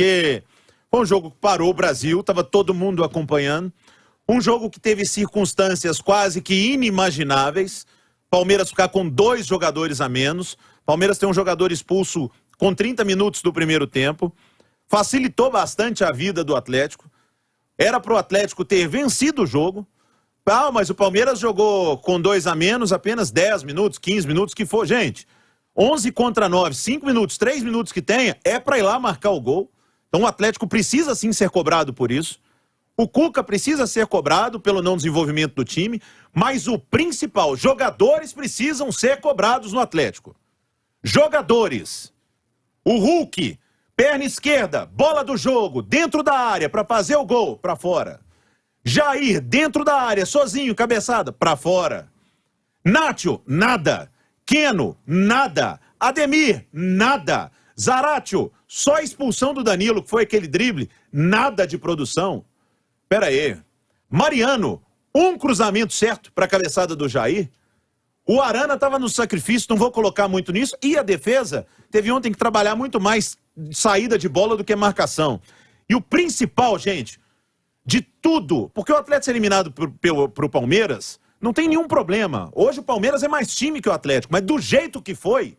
porque foi um jogo que parou o Brasil, estava todo mundo acompanhando. Um jogo que teve circunstâncias quase que inimagináveis. Palmeiras ficar com 2 jogadores a menos. Palmeiras tem um jogador expulso com 30 minutos do primeiro tempo. Facilitou bastante a vida do Atlético. Era para o Atlético ter vencido o jogo. Ah, mas o Palmeiras jogou com 2 a menos apenas 10 minutos, 15 minutos, que for. Gente, 11 contra 9, 5 minutos, 3 minutos que tenha, é para ir lá marcar o gol. Então o Atlético precisa sim ser cobrado por isso. O Cuca precisa ser cobrado pelo não desenvolvimento do time. Mas o principal, jogadores precisam ser cobrados no Atlético. Jogadores. O Hulk, perna esquerda, bola do jogo, dentro da área para fazer o gol, para fora. Jair, dentro da área, sozinho, cabeçada, pra fora. Nacho, nada. Keno, nada. Ademir, nada. Zaratio, só a expulsão do Danilo, que foi aquele drible, nada de produção. Pera aí. Mariano, um cruzamento certo pra cabeçada do Jair. O Arana estava no sacrifício, não vou colocar muito nisso. E a defesa teve ontem que trabalhar muito mais saída de bola do que marcação. E o principal, gente, de tudo, porque o Atlético ser eliminado pro Palmeiras, não tem nenhum problema. Hoje o Palmeiras é mais time que o Atlético, mas do jeito que foi,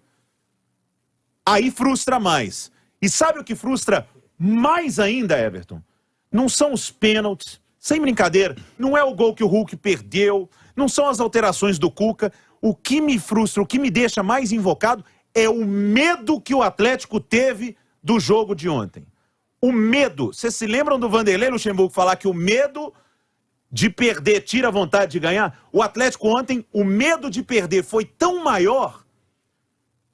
aí frustra mais. E sabe o que frustra mais ainda, Everton? Não são os pênaltis, sem brincadeira, não é o gol que o Hulk perdeu, não são as alterações do Cuca. O que me frustra, o que me deixa mais invocado é o medo que o Atlético teve do jogo de ontem. O medo, vocês se lembram do Vanderlei Luxemburgo falar que o medo de perder tira a vontade de ganhar? O Atlético ontem, o medo de perder foi tão maior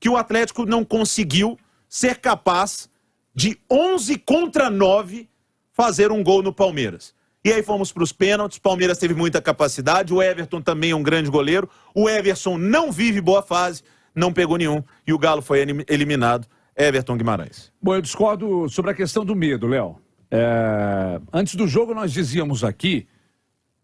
que o Atlético não conseguiu ser capaz de 11 contra 9 fazer um gol no Palmeiras. E aí fomos para os pênaltis, o Palmeiras teve muita capacidade, o Everton também é um grande goleiro, o Everson não vive boa fase, não pegou nenhum e o Galo foi eliminado. Everton Guimarães. Bom, eu discordo sobre a questão do medo, Léo. Antes do jogo nós dizíamos aqui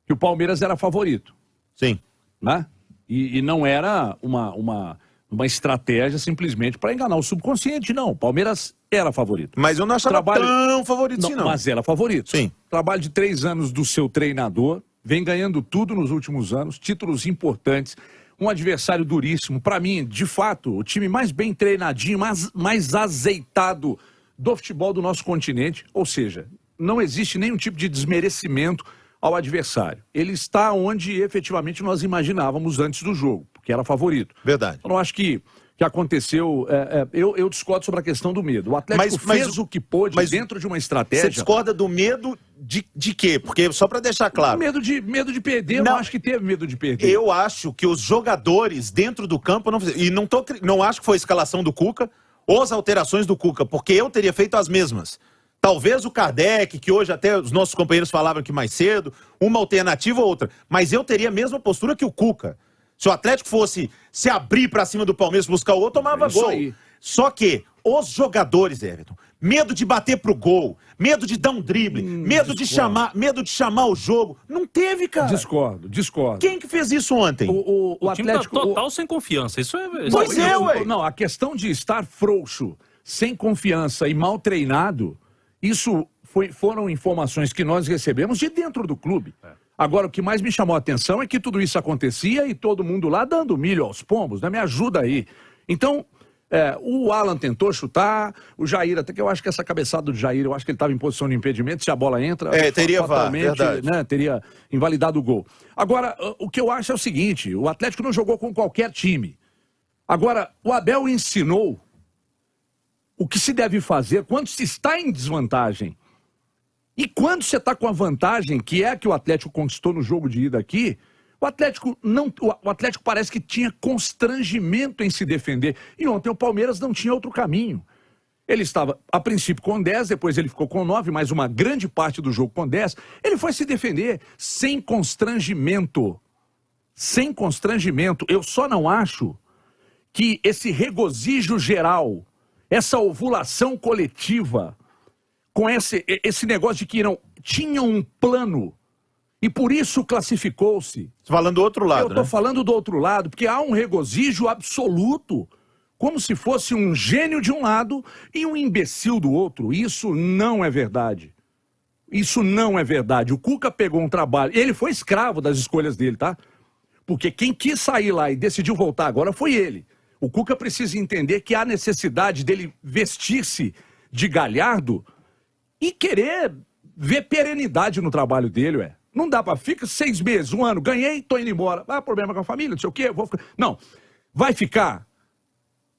que o Palmeiras era favorito. Sim. Né? E não era uma estratégia simplesmente para enganar o subconsciente, não. O Palmeiras era favorito. Mas eu não achava tão favorito assim, não. Mas era favorito. Sim. Trabalho de 3 anos do seu treinador, vem ganhando tudo nos últimos anos, títulos importantes. Um adversário duríssimo. Para mim, de fato, o time mais bem treinadinho, mais azeitado do futebol do nosso continente. Ou seja, não existe nenhum tipo de desmerecimento ao adversário. Ele está onde efetivamente nós imaginávamos antes do jogo, porque era favorito. Verdade. Eu não acho que aconteceu... eu discordo sobre a questão do medo. O Atlético fez o que pôde dentro de uma estratégia... Você discorda do medo de quê? Porque, só para deixar claro... Medo de perder, eu não acho que teve medo de perder. Eu acho que os jogadores dentro do campo não fizeram. E não acho que foi a escalação do Cuca ou as alterações do Cuca, porque eu teria feito as mesmas. Talvez o Kardec, que hoje até os nossos companheiros falavam que mais cedo, uma alternativa ou outra. Mas eu teria a mesma postura que o Cuca. Se o Atlético fosse se abrir para cima do Palmeiras, buscar o outro, tomava gol. Aí. Só que os jogadores, Everton, medo de bater pro gol, medo de dar um drible, medo de chamar o jogo. Não teve, cara. Discordo. Quem que fez isso ontem? O Atlético... time tá total sem confiança. Isso é... Pois é, ué. Não, a questão de estar frouxo, sem confiança e mal treinado, isso foram informações que nós recebemos de dentro do clube. Agora, o que mais me chamou a atenção é que tudo isso acontecia e todo mundo lá dando milho aos pombos, né? Me ajuda aí. Então, o Alan tentou chutar, o Jair, até que eu acho que essa cabeçada do Jair, eu acho que ele estava em posição de impedimento, se a bola entra... teria VAR, verdade. Né, teria invalidado o gol. Agora, o que eu acho é o seguinte, o Atlético não jogou com qualquer time. Agora, o Abel ensinou o que se deve fazer quando se está em desvantagem. E quando você está com a vantagem, que é a que o Atlético conquistou no jogo de ida aqui, o Atlético parece que tinha constrangimento em se defender. E ontem o Palmeiras não tinha outro caminho. Ele estava, a princípio, com 10, depois ele ficou com 9, mais uma grande parte do jogo com 10. Ele foi se defender sem constrangimento. Sem constrangimento. Eu só não acho que esse regozijo geral, essa ovulação coletiva, com esse negócio de que não tinha um plano e por isso classificou-se. Falando do outro lado, Eu tô falando do outro lado, porque há um regozijo absoluto como se fosse um gênio de um lado e um imbecil do outro. Isso não é verdade. Isso não é verdade. O Cuca pegou um trabalho, ele foi escravo das escolhas dele, tá? Porque quem quis sair lá e decidiu voltar agora foi ele. O Cuca precisa entender que há necessidade dele vestir-se de Galhardo e querer ver perenidade no trabalho dele, ué. Não dá pra ficar 6 meses, 1 ano, ganhei, tô indo embora. Ah, problema com a família, não sei o quê, vou ficar... Não, vai ficar.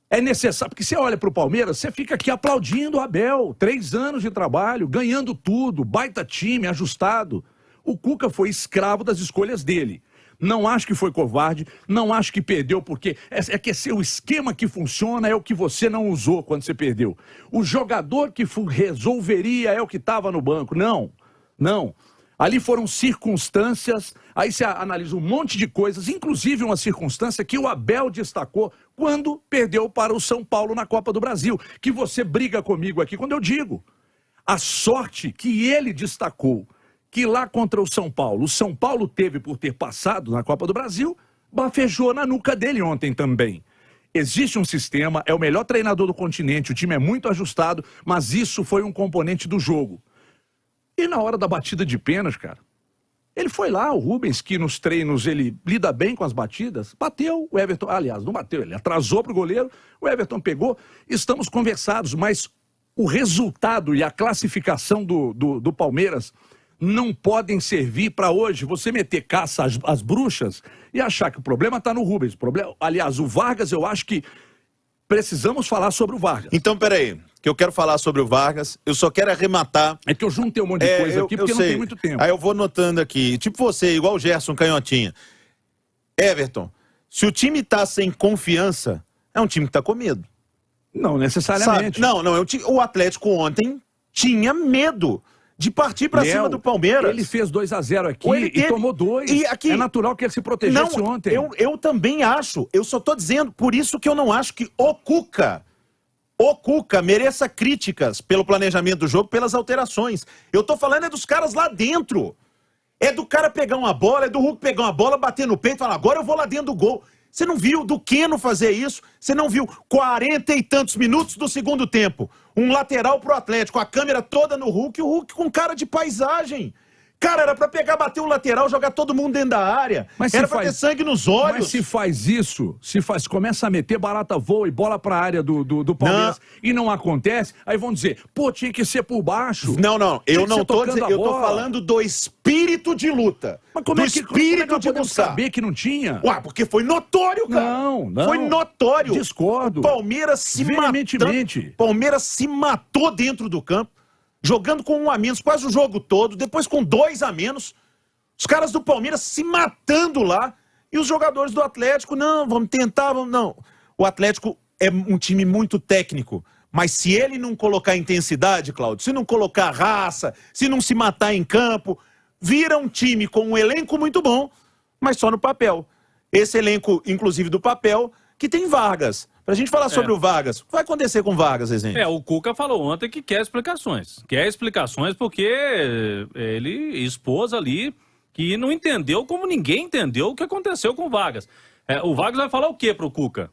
É necessário, porque você olha pro Palmeiras, você fica aqui aplaudindo o Abel. 3 anos de trabalho, ganhando tudo, baita time, ajustado. O Cuca foi escravo das escolhas dele. Não acho que foi covarde, não acho que perdeu, porque é que o esquema que funciona é o que você não usou quando você perdeu. O jogador que resolveria é o que estava no banco. Não, não. Ali foram circunstâncias, aí você analisa um monte de coisas, inclusive uma circunstância que o Abel destacou quando perdeu para o São Paulo na Copa do Brasil, que você briga comigo aqui quando eu digo. A sorte que ele destacou, que lá contra o São Paulo teve por ter passado na Copa do Brasil, bafejou na nuca dele ontem também. Existe um sistema, é o melhor treinador do continente, o time é muito ajustado, mas isso foi um componente do jogo. E na hora da batida de pênalti, cara, ele foi lá, o Rubens, que nos treinos ele lida bem com as batidas, bateu, o Everton, aliás, não bateu, ele atrasou pro goleiro, o Everton pegou, estamos conversados, mas o resultado e a classificação do Palmeiras não podem servir para hoje você meter caça às bruxas e achar que o problema está no Rubens. Aliás, o Vargas, eu acho que precisamos falar sobre o Vargas. Então, peraí, que eu quero falar sobre o Vargas, eu só quero arrematar... É que eu juntei um monte de coisa aqui, porque não tem muito tempo. Aí eu vou notando aqui, tipo você, igual o Gerson Canhotinha. Everton, se o time tá sem confiança, é um time que tá com medo. Não necessariamente. Sabe? Não, o Atlético ontem tinha medo de partir pra cima do Palmeiras. Ele fez 2-0 aqui e tomou 2. E aqui, é natural que ele se protegesse ontem. Eu também acho. Eu só tô dizendo, por isso que eu não acho que o Cuca mereça críticas pelo planejamento do jogo, pelas alterações. Eu tô falando é dos caras lá dentro. É do cara pegar uma bola, é do Hulk pegar uma bola, bater no peito e falar, agora eu vou lá dentro do gol. Você não viu do Keno fazer isso? Você não viu 40 e tantos minutos do segundo tempo? Um lateral pro Atlético, a câmera toda no Hulk, o Hulk com cara de paisagem. Cara, era pra pegar, bater o lateral, jogar todo mundo dentro da área. Era pra ter sangue nos olhos. Mas se faz isso, começa a meter barata voa e bola pra área do Palmeiras e não acontece, aí vão dizer, pô, tinha que ser por baixo. Não, eu não tô dizendo, eu tô falando do espírito de luta. Mas como é que podemos saber que não tinha? Ué, porque foi notório, cara. Não. Foi notório. Discordo. O Palmeiras se matou dentro do campo. Jogando com 1 a menos, quase o jogo todo, depois com 2 a menos. Os caras do Palmeiras se matando lá. E os jogadores do Atlético, não, vamos tentar, não. O Atlético é um time muito técnico. Mas se ele não colocar intensidade, Cláudio, se não colocar raça, se não se matar em campo, vira um time com um elenco muito bom, mas só no papel. Esse elenco, inclusive do papel, que tem Vargas. Pra gente falar sobre o Vargas, o que vai acontecer com o Vargas, Rezende? O Cuca falou ontem que quer explicações. Quer explicações porque ele expôs ali que não entendeu como ninguém entendeu o que aconteceu com o Vargas. O Vargas vai falar o quê pro Cuca?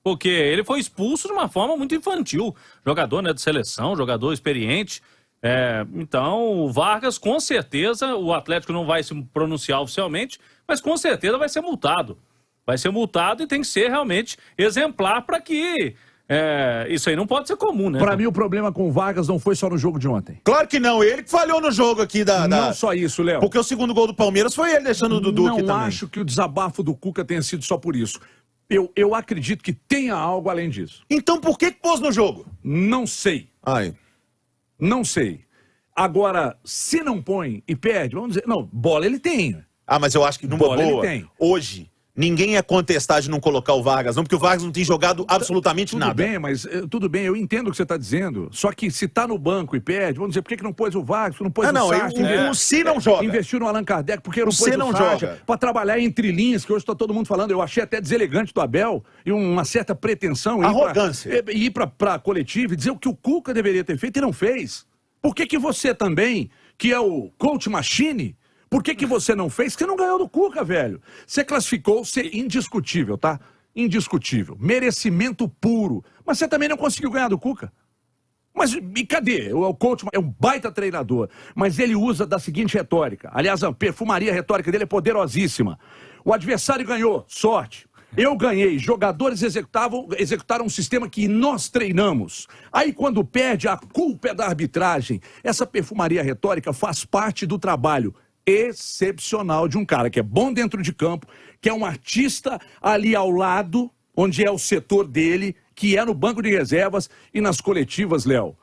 Porque ele foi expulso de uma forma muito infantil. Jogador, né, de seleção, jogador experiente. Então, o Vargas, com certeza, o Atlético não vai se pronunciar oficialmente, mas com certeza vai ser multado. Vai ser multado e tem que ser realmente exemplar para que... isso aí não pode ser comum, né? Para mim, o problema com o Vargas não foi só no jogo de ontem. Claro que não. Ele que falhou no jogo aqui Não só isso, Léo. Porque o segundo gol do Palmeiras foi ele deixando o Dudu aqui também. Não acho que o desabafo do Cuca tenha sido só por isso. Eu acredito que tenha algo além disso. Então por que pôs no jogo? Não sei. Não sei. Agora, se não põe e perde, vamos dizer... Não, bola ele tem. Mas eu acho que numa boa, ele tem. Hoje... Ninguém ia contestar de não colocar o Vargas, não, porque o Vargas não tem jogado absolutamente nada. Tudo bem, eu entendo o que você está dizendo. Só que se está no banco e perde, vamos dizer, por que não pôs o Vargas, não pôs o Sartre? O Se não joga. Investiu no Allan Kardec, porque não pôs o Sartre, para trabalhar entre linhas, que hoje está todo mundo falando. Eu achei até deselegante do Abel e uma certa pretensão. Arrogância. Ir para a coletiva e dizer o que o Cuca deveria ter feito e não fez. Por que você também, que é o coach machine... Por que você não fez? Porque você não ganhou do Cuca, velho. Você classificou, você indiscutível, tá? indiscutível. Merecimento puro. Mas você também não conseguiu ganhar do Cuca. Mas e cadê? O coach é um baita treinador, mas ele usa da seguinte retórica. Aliás, a perfumaria retórica dele é poderosíssima. O adversário ganhou, sorte. Eu ganhei, jogadores executaram um sistema que nós treinamos. Aí quando perde, a culpa é da arbitragem. Essa perfumaria retórica faz parte do trabalho excepcional de um cara que é bom dentro de campo, que é um artista ali ao lado, onde é o setor dele, que é no banco de reservas e nas coletivas, Léo.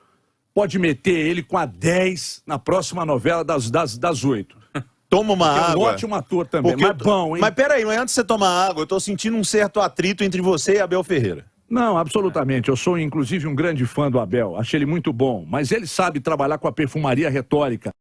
Pode meter ele com a 10 na próxima novela das 8. Toma uma água. É um ótimo ator também, mas bom, hein? Mas peraí, mas antes de você tomar água, eu tô sentindo um certo atrito entre você e Abel Ferreira. Não, absolutamente. Eu sou, inclusive, um grande fã do Abel. Achei ele muito bom. Mas ele sabe trabalhar com a perfumaria retórica.